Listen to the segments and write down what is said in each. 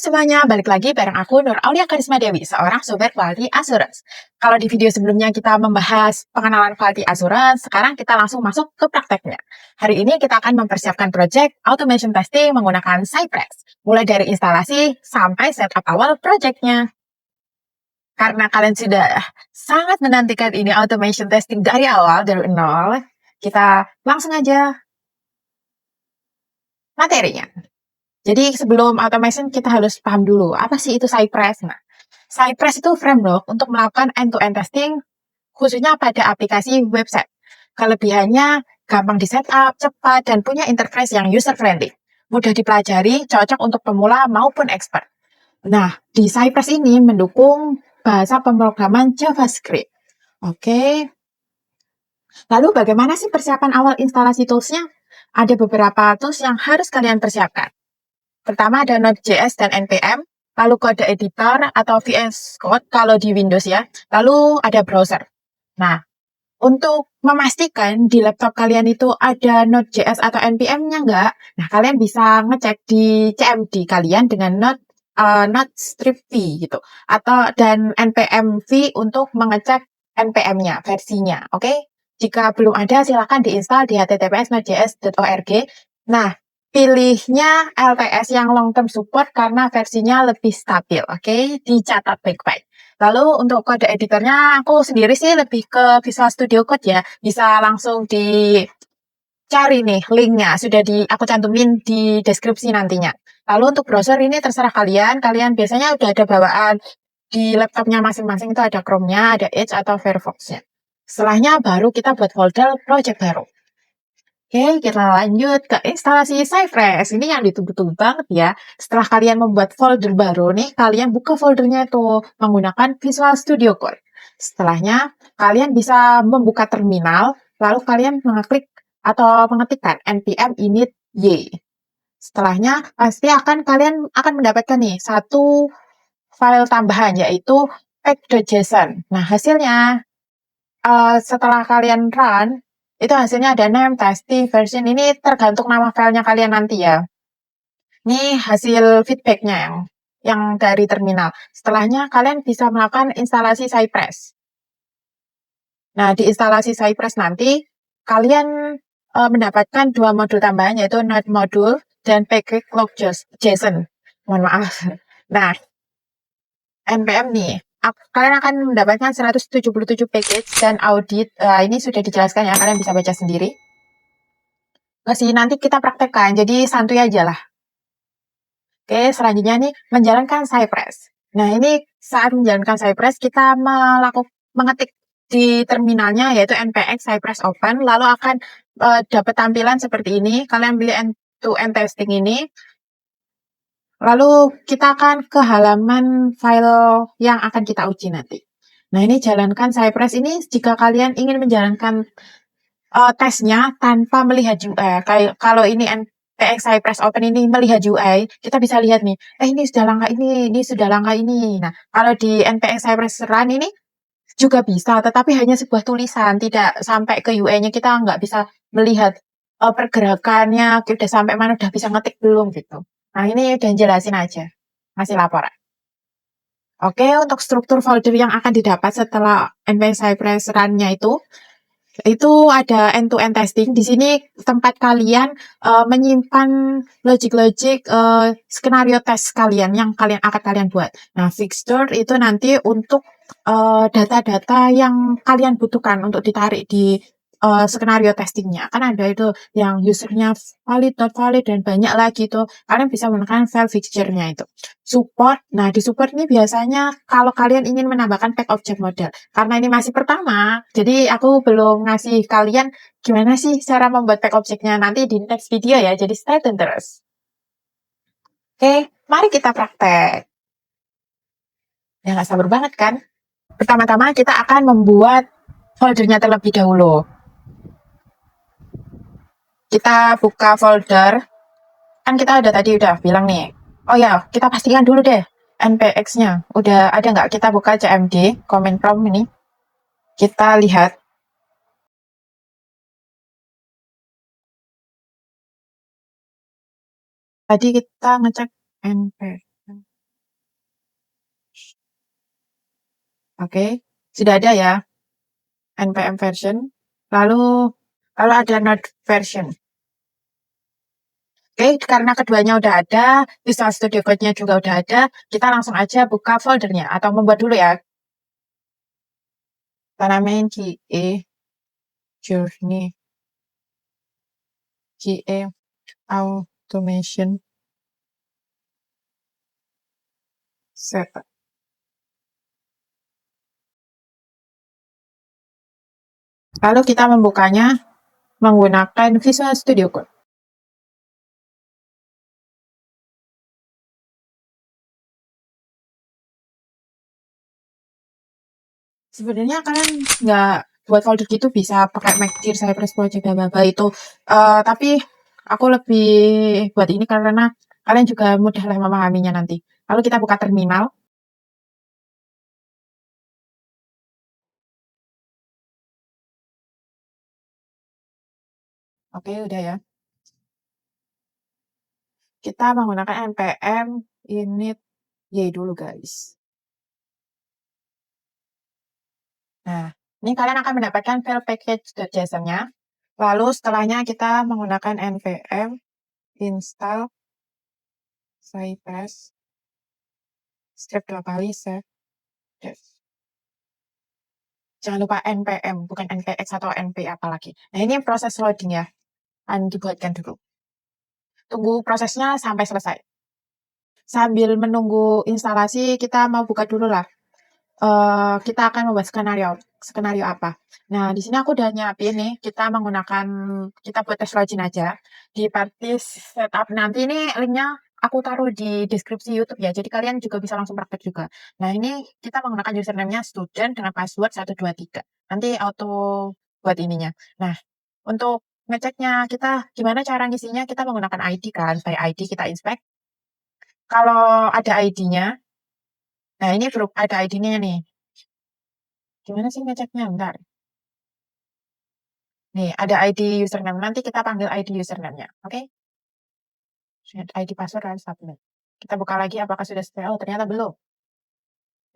semuanya, balik lagi bareng aku Nur Aulia Karisma Dewi, seorang Sobat Quality Assurance. Kalau di video sebelumnya kita membahas pengenalan Quality Assurance, sekarang kita langsung masuk ke prakteknya. Hari ini kita akan mempersiapkan project automation testing menggunakan Cypress, mulai dari instalasi sampai setup awal projectnya. Karena kalian sudah sangat menantikan ini automation testing dari awal, dari nol, kita langsung aja materinya. Jadi sebelum automation kita harus paham dulu, apa sih itu Cypress? Nah, Cypress itu framework untuk melakukan end-to-end testing, khususnya pada aplikasi website. Kelebihannya gampang di-setup, cepat, dan punya interface yang user-friendly. Mudah dipelajari, cocok untuk pemula maupun expert. Nah, di Cypress ini mendukung bahasa pemrograman JavaScript. Oke. Lalu bagaimana sih persiapan awal instalasi tools-nya? Ada beberapa tools yang harus kalian persiapkan. Pertama ada Node.js dan NPM, lalu kode editor atau VS Code kalau di Windows ya, lalu ada browser. Nah, untuk memastikan di laptop kalian itu ada Node.js atau NPM-nya enggak, nah kalian bisa ngecek di CMD kalian dengan Node strip v gitu, atau dan NPM v untuk mengecek NPM-nya, versinya, oke? Jika belum ada, silakan diinstal di https://nodejs.org. Nah, pilihnya LTS yang long term support karena versinya lebih stabil, oke? Dicatat baik-baik. Lalu untuk kode editornya aku sendiri sih lebih ke Visual Studio Code ya. Bisa langsung dicari nih linknya, sudah aku cantumin di deskripsi nantinya. Lalu untuk browser ini terserah kalian biasanya udah ada bawaan di laptopnya masing-masing itu ada Chrome-nya, ada Edge atau Firefox-nya. Setelahnya baru kita buat folder project baru. Oke, kita lanjut ke instalasi Cypress. Ini yang ditunggu-tunggu banget ya. Setelah kalian membuat folder baru nih, kalian buka foldernya itu menggunakan Visual Studio Code. Setelahnya, kalian bisa membuka terminal, lalu kalian mengeklik atau mengetikkan npm init y. Setelahnya, pasti kalian akan mendapatkan nih satu file tambahan, yaitu pack.json. Nah, hasilnya, setelah kalian run, itu hasilnya ada name, testing, version. Ini tergantung nama filenya kalian nanti ya. Ini hasil feedbacknya yang dari terminal. Setelahnya kalian bisa melakukan instalasi Cypress. Nah, di instalasi Cypress nanti kalian mendapatkan dua modul tambahan, yaitu Node module dan package log.json. Mohon maaf. Nah, npm nih, kalian akan mendapatkan 177 package dan audit. Ini sudah dijelaskan ya, kalian bisa baca sendiri. Masih nanti kita praktekkan, jadi santuy aja lah. Oke, selanjutnya nih, menjalankan Cypress. Nah, ini saat menjalankan Cypress, kita mengetik di terminalnya, yaitu npx Cypress open, lalu akan dapat tampilan seperti ini. Kalian pilih end-to-end testing ini. Lalu kita akan ke halaman file yang akan kita uji nanti. Nah, ini jalankan Cypress ini jika kalian ingin menjalankan tesnya tanpa melihat UI. Kalau ini npx Cypress Open ini melihat UI, kita bisa lihat nih, ini sudah langkah ini sudah langkah ini. Nah, kalau di npx Cypress Run ini juga bisa, tetapi hanya sebuah tulisan, tidak sampai ke UI-nya, kita nggak bisa melihat pergerakannya, udah sampai mana, udah bisa ngetik belum gitu. Nah, ini udah jelasin aja, ngasih laporan. Oke, untuk struktur folder yang akan didapat setelah npx Cypress Run-nya itu ada end-to-end testing. Di sini tempat kalian menyimpan logic-logic skenario test kalian yang akan kalian buat. Nah, fixture itu nanti untuk data-data yang kalian butuhkan untuk ditarik di skenario testingnya. Kan ada itu yang usernya valid, not valid, dan banyak lagi tuh. Kalian bisa menggunakan file fixture-nya itu. Support. Nah, di support ini biasanya kalau kalian ingin menambahkan pack object model. Karena ini masih pertama, jadi aku belum ngasih kalian gimana sih cara membuat pack object-nya nanti di next video ya. Jadi stay tune terus. Oke, mari kita praktek. Ya, nggak sabar banget kan? Pertama-tama kita akan membuat foldernya terlebih dahulu. Kita buka folder. Kan kita tadi udah bilang nih. Oh ya, kita pastikan dulu deh npx-nya. Udah ada nggak? Kita buka cmd, command prompt ini. Kita lihat. Tadi kita ngecek npx. Oke, sudah ada ya npm version, lalu ada node version. Oke, karena keduanya udah ada, Visual Studio Code-nya juga udah ada, kita langsung aja buka foldernya atau membuat dulu ya. Kita namain GE Journey, GE Automation Setup. Lalu kita membukanya menggunakan Visual Studio Code. Sebenarnya kalian nggak buat folder gitu bisa pakai Macdir, Cypress Project, dan bla itu. Tapi aku lebih buat ini karena kalian juga mudah lah memahaminya nanti. Lalu kita buka terminal. Oke, udah ya. Kita menggunakan npm init y dulu guys. Nah, ini kalian akan mendapatkan file package.json-nya. Lalu setelahnya kita menggunakan npm install cypress strip 2 kali save dev. Jangan lupa npm, bukan npx atau np apalagi. Nah, ini proses loading ya. Dibuatkan dulu. Tunggu prosesnya sampai selesai. Sambil menunggu instalasi, kita mau buka dulu lah. Kita akan membuat skenario apa. Nah, di sini aku udah nyiapin nih, kita buat test login aja di party setup. Nanti ini linknya aku taruh di deskripsi YouTube ya, jadi kalian juga bisa langsung praktek juga. Nah, ini kita menggunakan username-nya student dengan password 123. Nanti auto buat ininya. Nah, untuk ngeceknya kita gimana cara ngisinya, kita menggunakan ID kan, by ID kita inspect. Kalau ada ID-nya, nah ini grup ada ID-nya nih. Gimana sih ngeceknya? Bentar. Nih, ada ID username. Nanti kita panggil ID username-nya. Oke? ID password harus submit. Kita buka lagi apakah sudah sesuai. Oh, ternyata belum.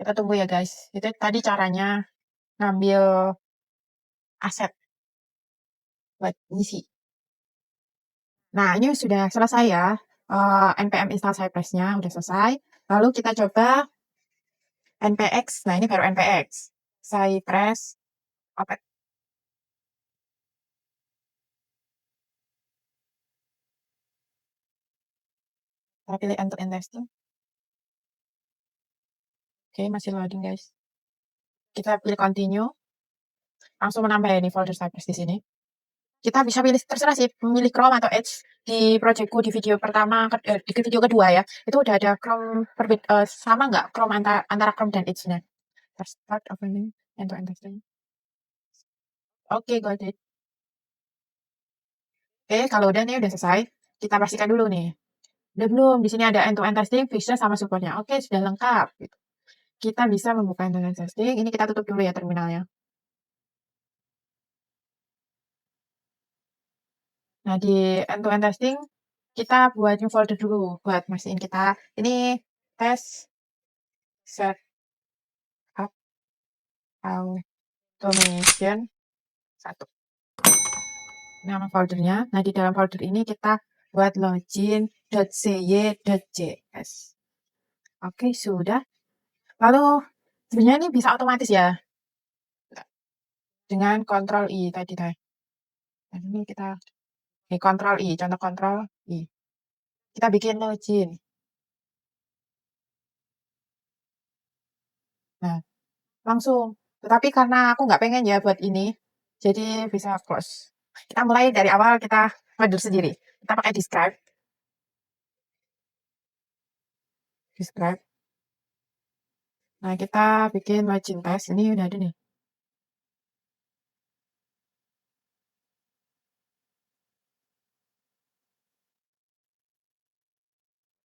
Kita tunggu ya, guys. Itu tadi caranya ngambil aset buat ngisi. Nah, ini sudah selesai ya. npm install Cypress-nya udah selesai. Lalu kita coba npx. Nah, ini baru npx. Cypress open. Kita pilih end-to-end testing. Oke, masih loading, guys. Kita pilih continue. Langsung menambah ini folder Cypress di sini. Kita bisa pilih terserah sih, memilih Chrome atau Edge. Di projectku di video pertama, di video kedua ya, itu udah ada Chrome sama nggak Chrome antara Chrome dan Edge-nya. Start opening end-to-end testing. Oke, got it. Oke, kalau udah nih udah selesai, kita pastikan dulu nih. Udah belum? Di sini ada end-to-end testing, feature sama supportnya. Oke, sudah lengkap. Gitu. Kita bisa membuka end-to-end testing. Ini kita tutup dulu ya terminalnya. Nah, di end-to-end testing, kita buat new folder dulu buat mastiin kita. Ini tes set up automation 1. Nama foldernya. Nah, di dalam folder ini kita buat login.cy.js. Oke, sudah. Lalu, sebenarnya ini bisa otomatis ya. Dengan Ctrl I tadi. Dan ini kita Ctrl I, contoh Ctrl I. Kita bikin login. Nah, langsung. Tetapi karena aku nggak pengen ya buat ini, jadi bisa close. Kita mulai dari awal, kita modul sendiri. Kita pakai describe. Nah, kita bikin login test. Ini udah ada nih.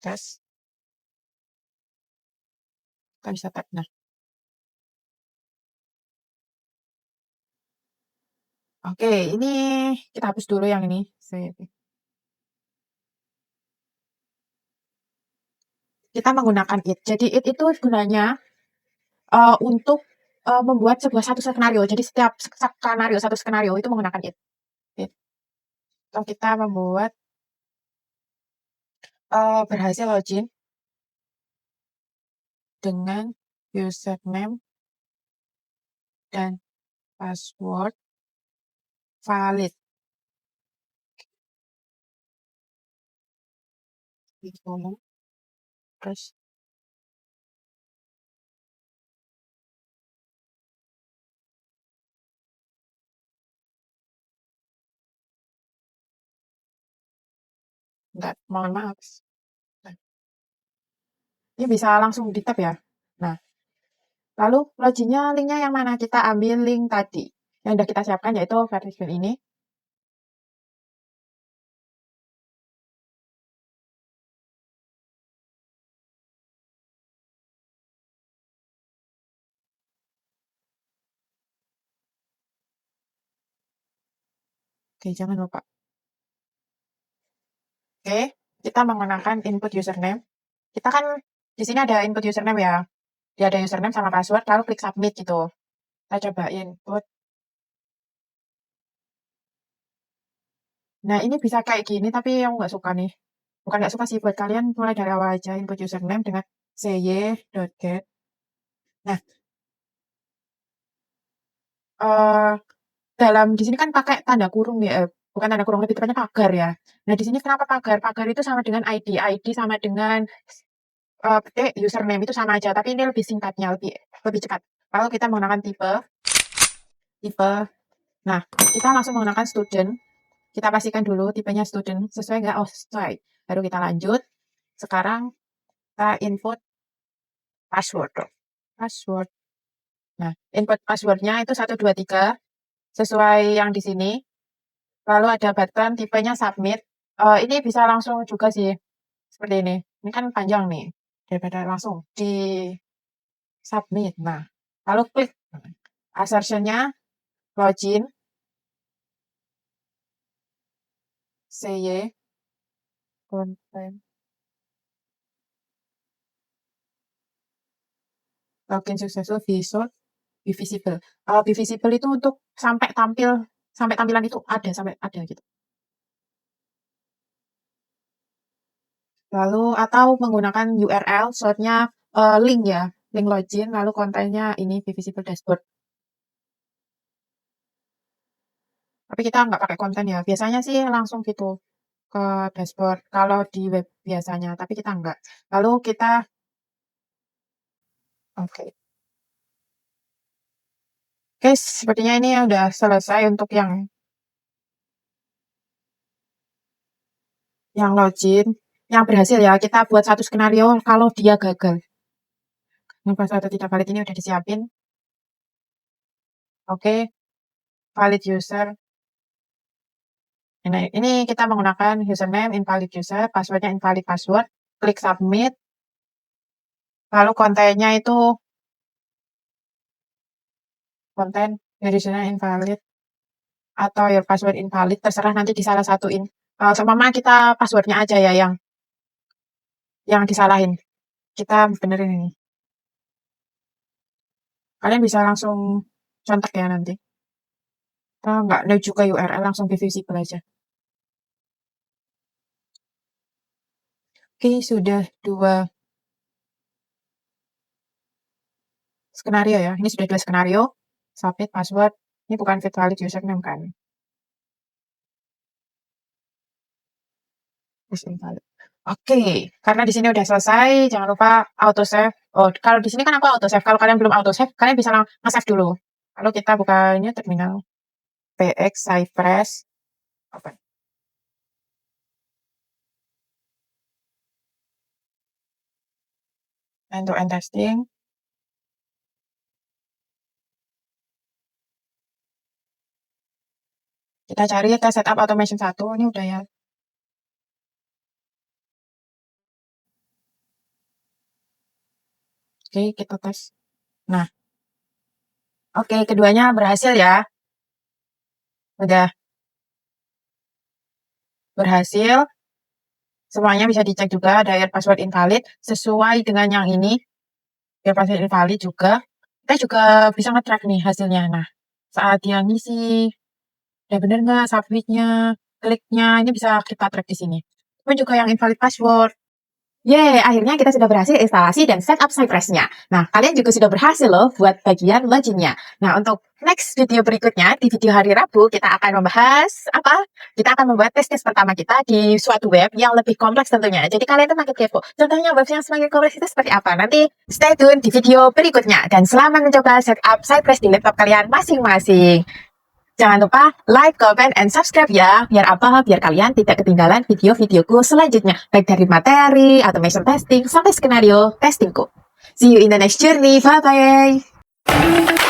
Tes. Kita bisa tap. Nah, oke, ini kita hapus dulu yang ini. Kita menggunakan it. Jadi it itu gunanya untuk membuat satu skenario. Jadi setiap satu skenario itu menggunakan it. Atau kita membuat berhasil login dengan username dan password valid. Terus mohon maaf. Ini bisa langsung di-tap ya. Nah, lalu loginnya linknya yang mana? Kita ambil link tadi yang sudah kita siapkan, yaitu version ini. Oke, jangan lupa. Oke, kita menggunakan input username. Kita kan di sini ada input username ya. Dia ada username sama password, lalu klik submit gitu. Kita coba input. Nah, ini bisa kayak gini, tapi yang nggak suka nih. Bukan nggak suka sih, buat kalian mulai dari awal aja input username dengan cy.get. Nah, dalam di sini kan pakai tanda kurung ya, bukan tanda kurung, lebih tepatnya pagar ya. Nah, di sini kenapa pagar? Pagar itu sama dengan ID, ID sama dengan username itu sama aja, tapi ini lebih singkatnya, lebih cepat. Kalau kita menggunakan tipe, nah kita langsung menggunakan student. Kita pastikan dulu tipenya student sesuai nggak? Oh, sesuai. Baru kita lanjut. Sekarang kita input password. Nah, input passwordnya itu 123 sesuai yang di sini. Lalu ada button tipenya submit. Ini bisa langsung juga sih, seperti ini. Ini kan panjang nih, daripada langsung di submit. Nah, lalu klik assertion-nya login cy content login successful be visible. Be visible itu untuk sampai tampilan itu sampai ada gitu. Lalu atau menggunakan URL short-nya link ya, link login, lalu kontennya ini be visible dashboard. Tapi kita nggak pakai konten ya. Biasanya sih langsung gitu ke dashboard kalau di web biasanya, tapi kita nggak. Lalu kita oke. Oke, sepertinya ini udah selesai untuk yang login, yang berhasil ya. Kita buat satu skenario kalau dia gagal. Yang password atau tidak valid ini udah disiapin. Oke, valid user. Nah, ini kita menggunakan username invalid user, passwordnya invalid password. Klik submit. Lalu kontennya itu konten username invalid atau your password invalid, terserah nanti di salah satuin. Seumpama kita passwordnya aja ya yang disalahin. Kita benerin ini. Kalian bisa langsung contek ya nanti. Kita nggak ada juga URL, langsung be visible aja. Oke, sudah 2 skenario ya. Ini sudah 2 skenario. Submit password. Ini bukan valid username kan. Oke, karena di sini udah selesai, jangan lupa auto save. Oh, kalau di sini kan aku auto save. Kalau kalian belum auto save, kalian bisa nge-save dulu. Lalu kita bukanya terminal PX Cypress. Open. End-to-end testing. Kita cari kita setup automation 1. Ini udah ya. Oke, kita tes. Nah, oke, keduanya berhasil ya. Udah berhasil. Semuanya bisa dicek juga, ada password invalid sesuai dengan yang ini. Your password invalid juga. Kita juga bisa nge-track nih hasilnya. Nah, saat dia ngisi, udah bener nggak submitnya, kliknya, ini bisa kita track di sini. Kemudian juga yang invalid password. Yeay, akhirnya kita sudah berhasil instalasi dan setup Cypress-nya. Nah, kalian juga sudah berhasil loh buat bagian login-nya. Nah, untuk next video berikutnya, di video hari Rabu, kita akan membahas apa? Kita akan membuat tes pertama kita di suatu web yang lebih kompleks tentunya. Jadi kalian tuh makin kepo. Contohnya web yang semakin kompleks itu seperti apa? Nanti stay tune di video berikutnya. Dan selamat mencoba setup Cypress di laptop kalian masing-masing. Jangan lupa like, comment, and subscribe ya. Biar apa? Biar kalian tidak ketinggalan video-videoku selanjutnya. Baik dari materi, automation testing, sampai skenario testingku. See you in the next journey. Bye-bye.